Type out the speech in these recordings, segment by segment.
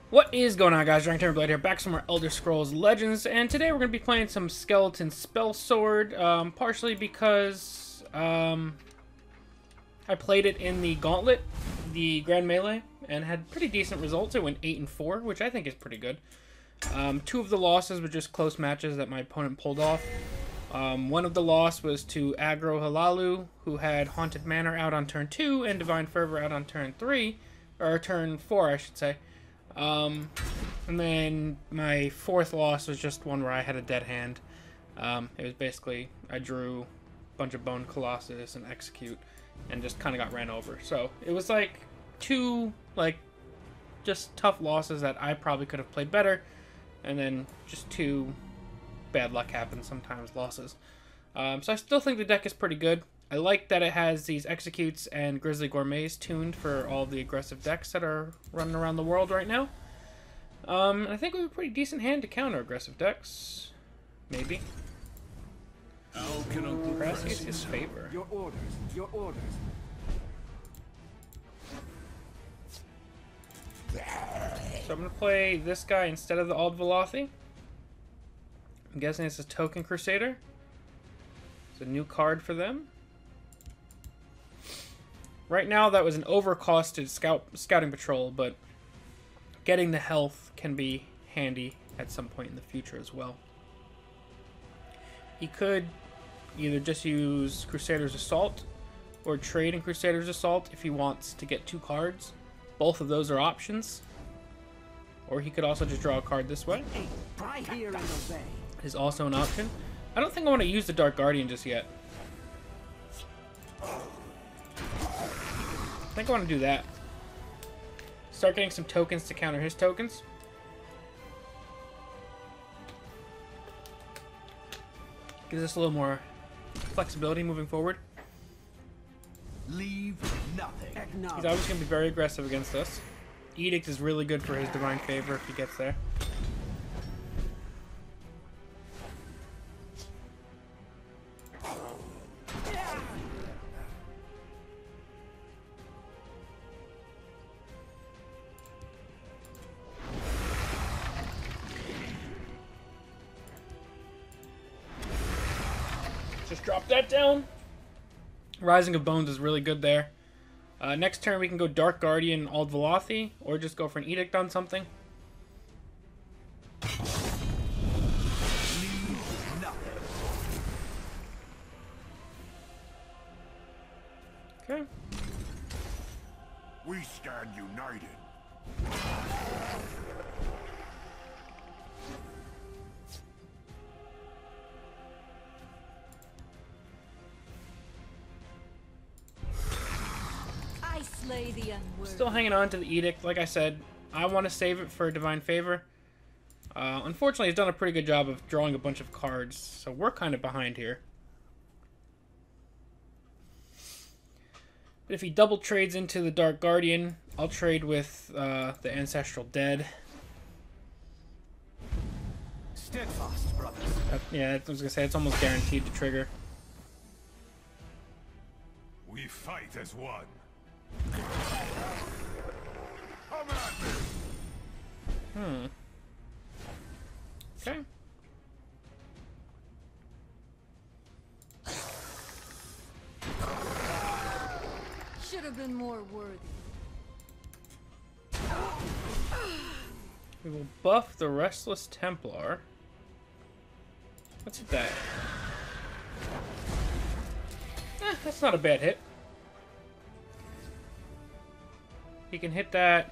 What is going on, guys? DragonTamerBlayde here, back some more Elder Scrolls Legends, and today we're going to be playing some Skeleton Spellsword, partially because I played it in the Gauntlet, the Grand Melee, and had pretty decent results. It went 8 and 4, which I think is pretty good. Two of the losses were just close matches that my opponent pulled off. One of the losses was to Aggro Halalu, who had Haunted Manor out on turn 2 and Divine Fervor out on turn 3, or turn 4, I should say. And then my fourth loss was just one where I had a dead hand. It was basically, I drew a bunch of Bone Colossus and Execute, and just kind of got ran over. So, it was like two, just tough losses that I probably could have played better, and then just two bad luck happens sometimes, losses. So I still think the deck is pretty good. I like that it has these Executes and Grizzly Gourmets tuned for all the aggressive decks that are running around the world right now. I think we have a pretty decent hand to counter aggressive decks. Maybe. How can Uncle Press is his favor. Your orders, your orders. So I'm going to play this guy instead of the Ald Velothi. I'm guessing it's a Token Crusader. It's a new card for them. Right now, that was an overcosted scouting patrol, but getting the health can be handy at some point in the future as well. He could either just use Crusader's Assault or trade in Crusader's Assault if he wants to get 2 cards. Both of those are options. Or he could also just draw a card this way. Is also an option. I don't think I want to use the Dark Guardian just yet. I think I want to do that. Start getting some tokens to counter his tokens. Gives us a little more flexibility moving forward. Leave nothing. He's always going to be very aggressive against us. Edict is really good for his Divine Favor if he gets there. Just drop that down. Rising of Bones is really good there. Next turn we can go Dark Guardian, Ald Velothi, or just go for an Edict on something. Okay. We stand united. Still hanging on to the Edict. Like I said, I want to save it for Divine Favor. Unfortunately, he's done a pretty good job of drawing a bunch of cards, so we're kind of behind here. But if he double trades into the Dark Guardian, I'll trade with the Ancestral Dead. Steadfast, brothers. Yeah, I was going to say, it's almost guaranteed to trigger. We fight as one. Okay. Should have been more worthy. We will buff the Restless Templar. What's that? That's not a bad hit. He can hit that,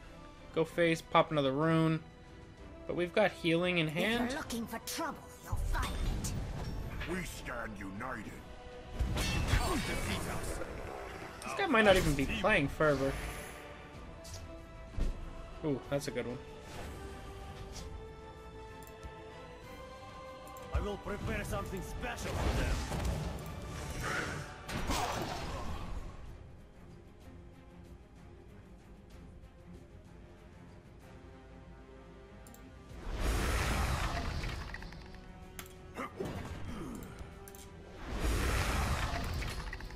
go face, pop another rune. But we've got healing in hand. If you're looking for trouble, you'll find it. We stand united. This guy might not even be playing Fervor. Ooh, that's a good one. I will prepare something special for them.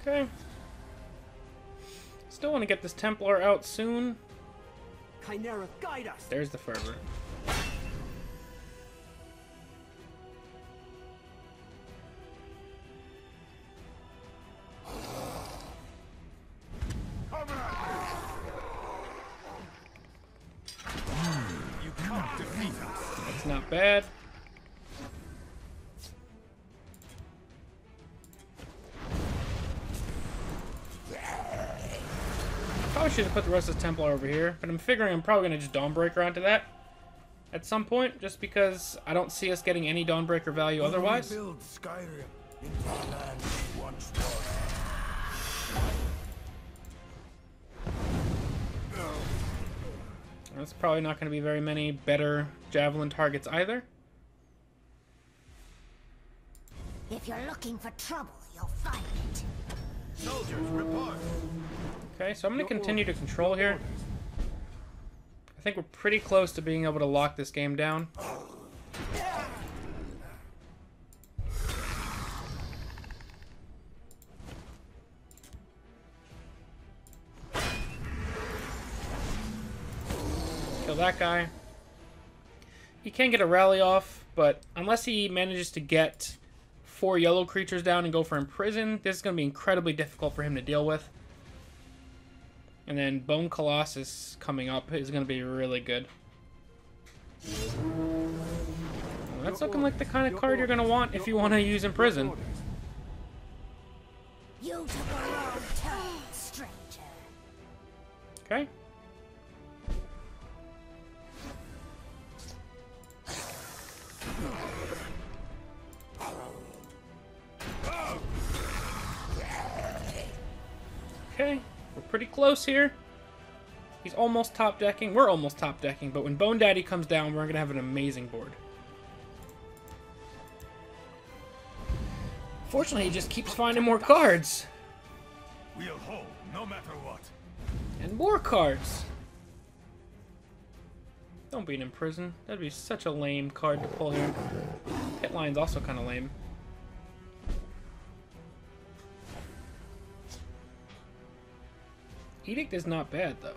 Okay. Still want to get this Templar out soon. Chimera, guide us! There's the fervor. Come at me! You can't defeat us! That's not bad. Probably should have put the rest of the Templar over here, but I'm figuring I'm probably going to just Dawnbreaker onto that at some point, just because I don't see us getting any Dawnbreaker value otherwise. Build Skyrim into the land it once was. That's probably not going to be very many better Javelin targets either. If you're looking for trouble, you'll find it. Soldiers, report! Okay, so I'm going to continue to control here. I think we're pretty close to being able to lock this game down. Kill that guy. He can get a rally off, but unless he manages to get 4 yellow creatures down and go for Imprison, this is going to be incredibly difficult for him to deal with. And then Bone Colossus coming up is going to be really good. Well, that's looking like the kind of card you're going to want if you want to use Imprison. You took a wrong turn, stranger. Okay. Okay. We're pretty close here. He's almost top decking. We're almost top decking, but when Bone Daddy comes down, we're going to have an amazing board. Fortunately, he just keeps finding more cards. We'll hold, no matter what. And more cards. Don't be an Imprison. That'd be such a lame card to pull here. Pit Line's also kind of lame. Edict is not bad, though.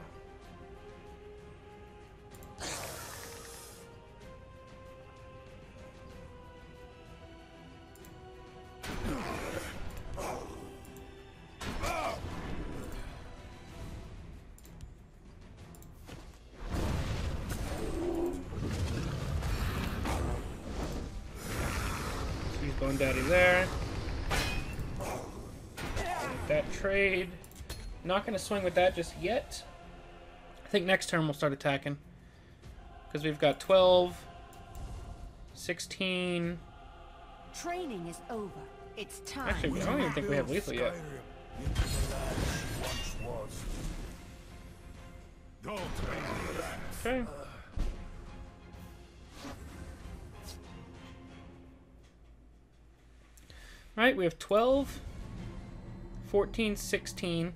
Use Bone Daddy there. Make that trade. Not going to swing with that just yet. I think next turn we'll start attacking. Because we've got 12, 16. Training is over. It's time. Actually, I don't even think we have lethal yet. Into the land it once was. Don't make me laugh. Okay. Alright, we have 12, 14, 16.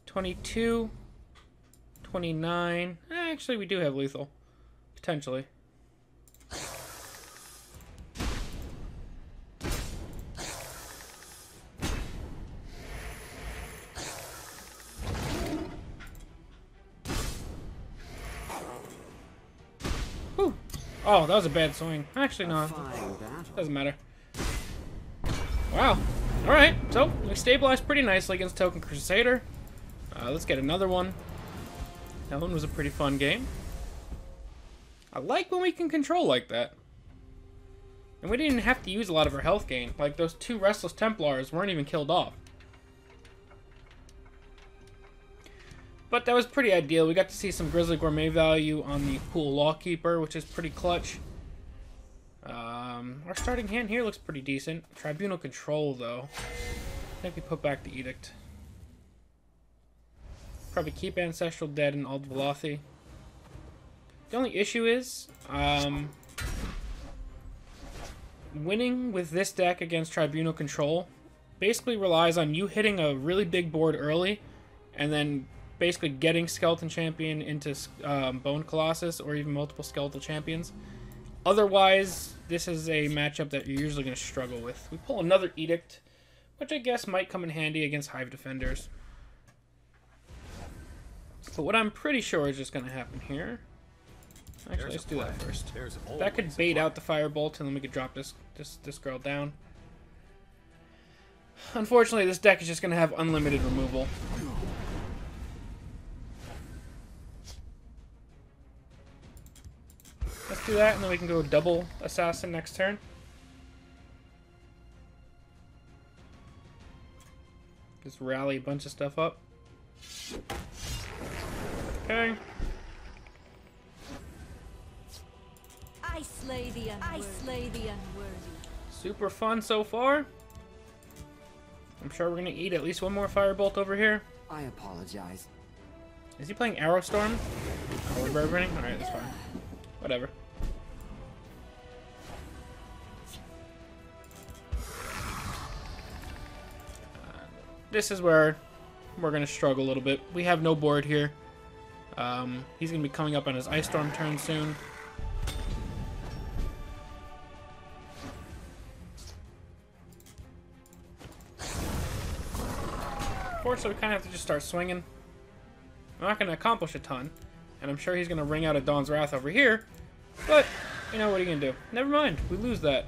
22, 29. Actually, we do have lethal. Potentially. Whew. Oh, that was a bad swing. Actually, no. Doesn't matter. Wow. Alright, so we stabilized pretty nicely against Token Crusader. Let's get another one. That one was a pretty fun game. I like when we can control like that. And we didn't have to use a lot of our health gain. Like, those 2 Restless Templars weren't even killed off. But that was pretty ideal. We got to see some Grizzly Gourmet value on the Pool Lawkeeper, which is pretty clutch. Our starting hand here looks pretty decent. Tribunal Control, though. I think we put back the Edict. Probably keep Ancestral Dead and Ald Velothi. The only issue is, winning with this deck against Tribunal Control basically relies on you hitting a really big board early, and then basically getting Skeleton Champion into Bone Colossus, or even multiple Skeletal Champions. Otherwise, this is a matchup that you're usually going to struggle with. We pull another Edict, which I guess might come in handy against Hive Defenders. But what I'm pretty sure is just going to happen here. Actually, let's do that first. That could bait out the firebolt, and then we could drop this girl down. Unfortunately, this deck is just going to have unlimited removal. Let's do that, and then we can go double assassin next turn. Just rally a bunch of stuff up. Okay. I slay the unworthy. Super fun so far. I'm sure we're gonna eat at least one more firebolt over here. I apologize. Is he playing Arrow Storm? Are we burning? Alright, that's fine. Whatever. This is where we're gonna struggle a little bit. We have no board here. He's gonna be coming up on his Ice Storm turn soon. Unfortunately, we kind of have to just start swinging. I'm not going to accomplish a ton, and I'm sure he's going to ring out a Dawn's Wrath over here, but, you know, what are you going to do? Never mind, we lose that.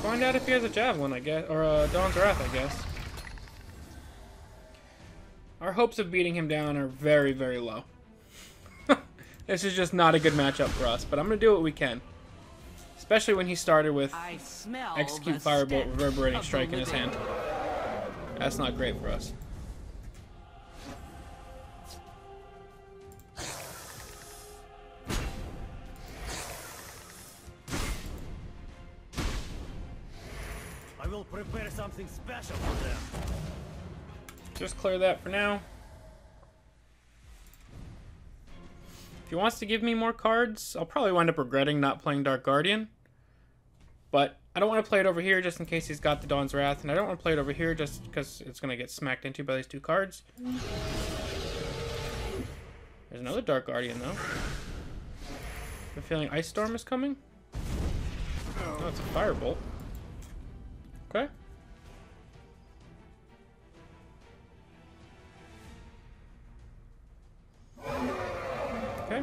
Find out if he has a Javelin, I guess, or a Dawn's Wrath, I guess. Our hopes of beating him down are very, very low. This is just not a good matchup for us, but I'm going to do what we can. Especially when he started with Execute Firebolt, Reverberating Strike in his hand. That's not great for us. I will prepare something special for them. Just clear that for now. If he wants to give me more cards, I'll probably wind up regretting not playing Dark Guardian. But I don't want to play it over here just in case he's got the Dawn's Wrath, and I don't want to play it over here just because it's going to get smacked into by these two cards. There's another Dark Guardian, though. I'm feeling Ice Storm is coming. Oh, it's a Firebolt. Okay. Okay.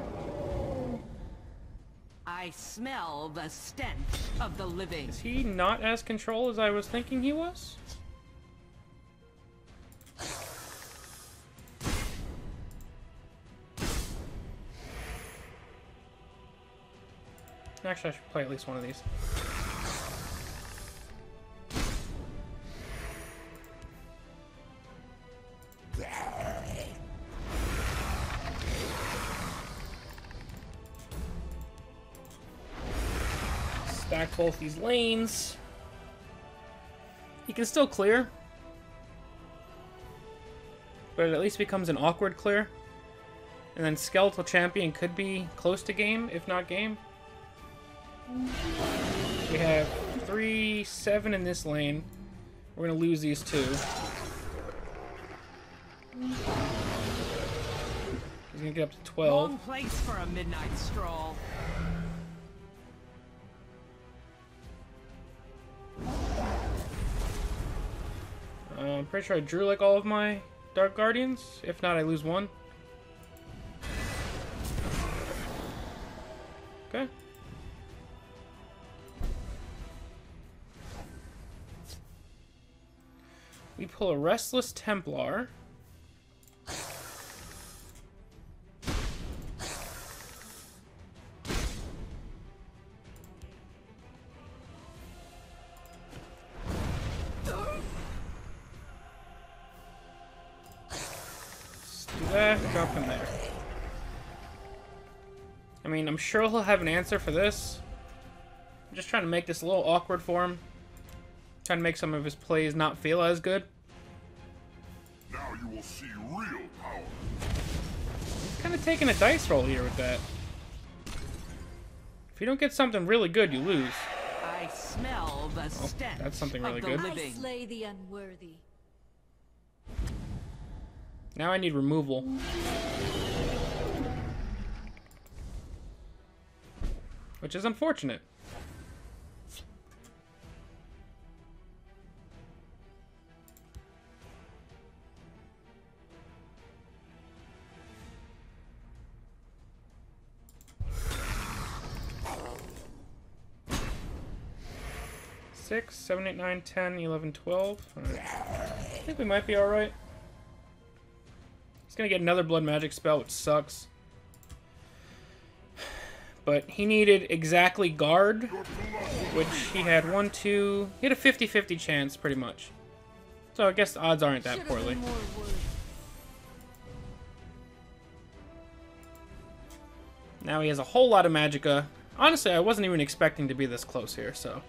I smell the stench of the living. Is he not as control as I was thinking he was? Actually, I should play at least one of these. Stack both these lanes. He can still clear, but it at least becomes an awkward clear. And then Skeletal Champion could be close to game, if not game. We have 3, 7 in this lane. We're gonna lose these two. He's gonna get up to 12. Wrong place for a midnight stroll. I'm pretty sure I drew like all of my Dark Guardians. If not, I lose one. Okay. We pull a Restless Templar. Drop him there. I mean, I'm sure he'll have an answer for this. I'm just trying to make this a little awkward for him. Trying to make some of his plays not feel as good. Now you will see real power. He's kind of taking a dice roll here with that. If you don't get something really good, you lose. I smell the stench. That's something really of the good. living. I slay the unworthy. Now I need removal. Which is unfortunate. Six, 7, 8, 9, 10, 11, 12. Right. I think we might be alright. He's gonna get another blood magic spell, which sucks. But he needed exactly guard, which he had 1, 2. He had a 50-50 chance, pretty much. So I guess the odds aren't that poorly. Now he has a whole lot of magicka. Honestly, I wasn't even expecting to be this close here, so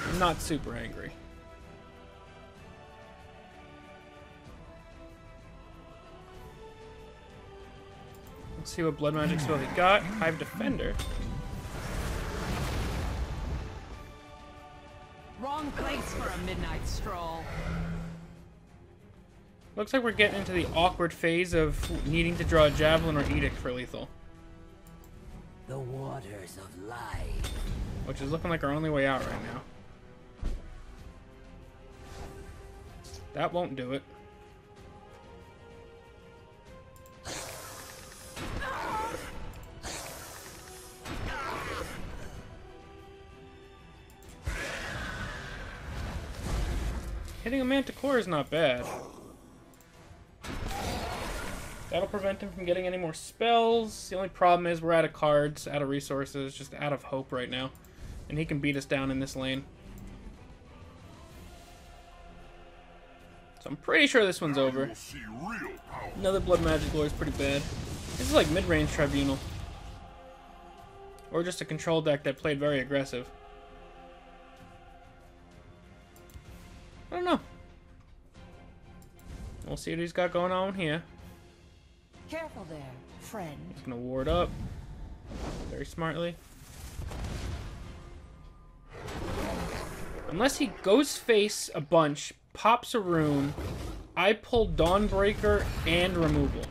I'm not super angry. Let's see what blood magic spell he got. Hive Defender. Wrong place for a midnight stroll. Looks like we're getting into the awkward phase of needing to draw a Javelin or Edict for lethal. The waters of life. Which is looking like our only way out right now. That won't do it. Hitting a Manticore is not bad. That'll prevent him from getting any more spells. The only problem is we're out of cards, out of resources, just out of hope right now. And he can beat us down in this lane. So I'm pretty sure this one's over. Another Blood Magic Lord is pretty bad. This is like mid-range Tribunal. Or just a control deck that played very aggressive. I don't know. We'll see what he's got going on here. Careful there, friend. He's gonna ward up very smartly. Unless he goes face a bunch, pops a rune, I pull Dawnbreaker and removal.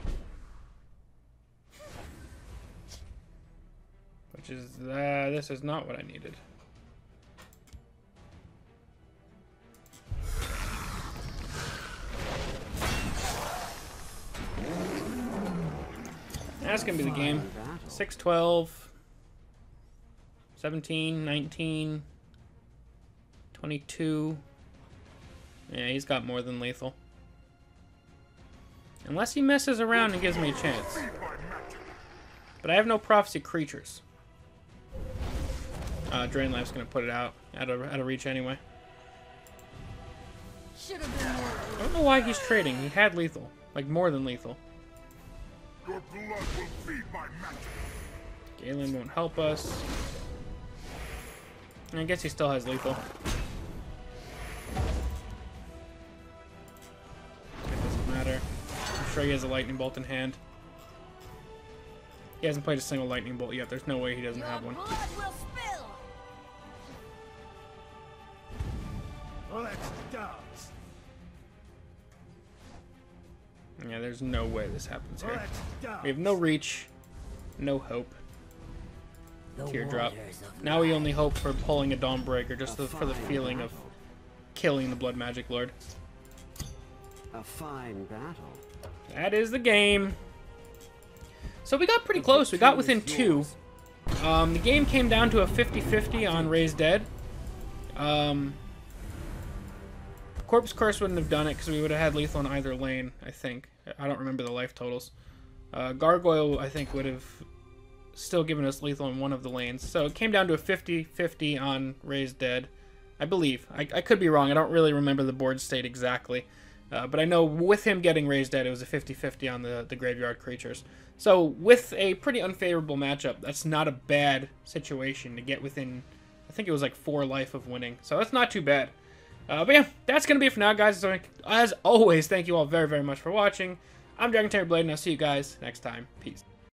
Which is, this is not what I needed. That's gonna be the game. 6, 12, 17, 19, 22. Yeah, he's got more than lethal. Unless he messes around and gives me a chance. But I have no prophecy creatures. Drain Life's gonna put it out of reach anyway. I don't know why he's trading. He had lethal, like more than lethal. Your blood will feed my magic. Galen won't help us. I guess he still has lethal. It doesn't matter. I'm sure he has a lightning bolt in hand. He hasn't played a single lightning bolt yet. There's no way he doesn't have one. Blood will spill. Let's dance. Yeah, there's no way this happens here. Let's dance. We have no reach, no hope. The Teardrop. waters of Now we life. only hope for pulling a Dawnbreaker just for the feeling of killing the Blood Magic Lord. A fine battle. That is the game. So we got pretty close. We got within 2. The game came down to a 50-50 on Raised Dead. Corpse Curse wouldn't have done it because we would have had lethal in either lane, I think. I don't remember the life totals. Gargoyle, I think, would have still given us lethal in one of the lanes. So it came down to a 50-50 on Raised Dead, I believe. I could be wrong. I don't really remember the board state exactly. But I know with him getting Raised Dead, it was a 50-50 on the Graveyard Creatures. So with a pretty unfavorable matchup, that's not a bad situation to get within, I think it was like 4 life of winning. So that's not too bad. But yeah, that's going to be it for now, guys. So, as always, thank you all very, very much for watching. I'm DragonTamerBlayde, and I'll see you guys next time. Peace.